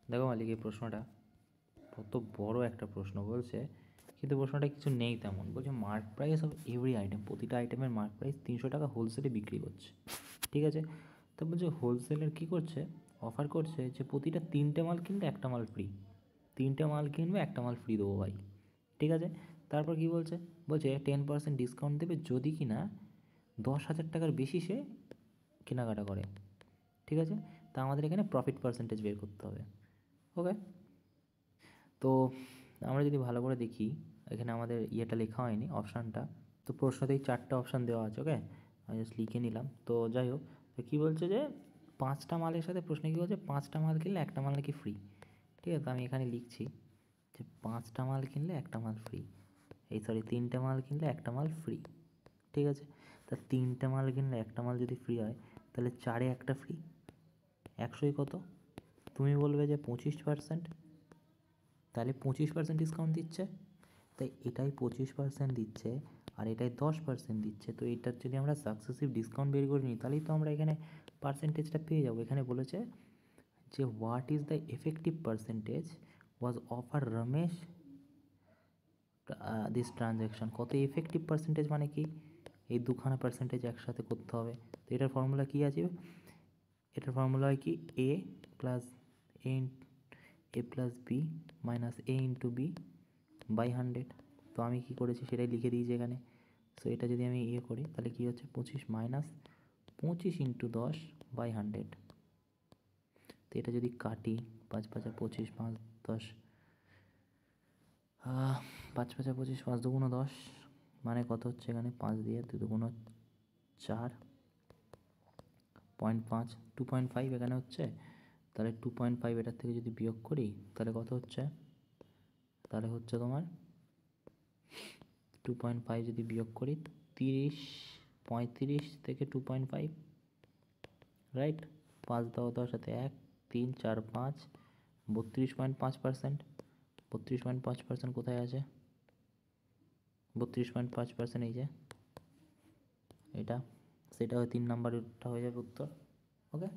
দেখো মালিক, এই প্রশ্নটা কত বড় একটা প্রশ্ন বলছে, কিন্তু প্রশ্নটা কিছু নেই তেমন। বলছে mark price of every item, প্রতিটা আইটেমের মার্ক প্রাইস 300 টাকা হোলসেলে বিক্রি করছে, ঠিক আছে। তো বলছে হোলসেলের কী করছে, অফার করছে যে প্রতিটা 3টে মাল কিনলে একটা মাল ফ্রি, 3টে মাল কিনবে একটা মাল ফ্রি দেবো ভাই, ঠিক আছে। তারপর কি বলছে, বলছে 10% ডিসকাউন্ট দেবে যদি কি না 10,000 টাকার বেশি সে কেনাকাটা করে, ঠিক আছে। তা আমাদের এখানে প্রফিট পার্সেন্টেজ বের করতে হবে, ওকে। তো আমরা যদি ভালো করে দেখি, এখানে আমাদের ইয়েটা লেখা হয়নি অপশানটা, তো প্রশ্নতেই 4টে অপশান দেওয়া আছে, ওকে। আমি জাস্ট লিখে নিলাম। তো যাই হোক, তো কী বলছে যে 5টা মালের সাথে প্রশ্নে কী বলছে, 5টা মাল কিনলে একটা মাল নাকি ফ্রি, ঠিক আছে। তো আমি এখানে লিখছি যে 5টা মাল কিনলে একটা মাল ফ্রি, 3টে মাল কিনলে একটা মাল ফ্রি, ঠিক আছে। তা 3টে মাল কিনলে একটা মাল যদি ফ্রি হয়, তাহলে 4-এ একটা ফ্রি, 100-ই কত? তুমি বলবে যে 25%, তাহলে 25% ডিসকাউন্ট দিচ্ছে, তাই এটাই 25% দিচ্ছে আর এটাই 10% দিচ্ছে। তো এটার যদি আমরা সাকসেসিভ ডিসকাউন্ট বের করে নিই, তাহলেই তো আমরা এখানে পার্সেন্টেজটা পেয়ে যাবো। এখানে বলেছে যে what is the effective percentage was offer Ramesh this transaction. কত এফেক্টিভ পার্সেন্টেজ মানে কি, এই দুখানা পার্সেন্টেজ একসাথে করতে হবে। তো এটার ফর্মুলা কী আছে, এটার ফর্মুলা হয় কি A plus A plus B minus A into B by 100। তো আমি কী করেছি সেটাই লিখে দিয়েছি এখানে। সো এটা যদি আমি ইয়ে করি তাহলে কী হচ্ছে 25 মাইনাস 25 ইন্টু 10 বাই 100। তো এটা যদি কাটি 5 5 25 5 10, 5 5 25 5 2 10, মানে কত হচ্ছে এখানে 5 দিয়ে 2 2 4, 0.5 2.5 এখানে হচ্ছে। তাহলে 2.5 এটার থেকে যদি বিয়োগ করি তাহলে কত হচ্ছে, তাহলে হচ্ছে তোমার 2.5 যদি বিয়োগ করি 30, 35 থেকে 2.5, রাইট। 5 দাও 10 সাথে 1 3 4 5, 32.5%। 32.5% কোথায় আছে, 32.5% এই যে এটা, সেটা হয় 3 নাম্বারটা হয়ে যাবে উত্তর, ওকে।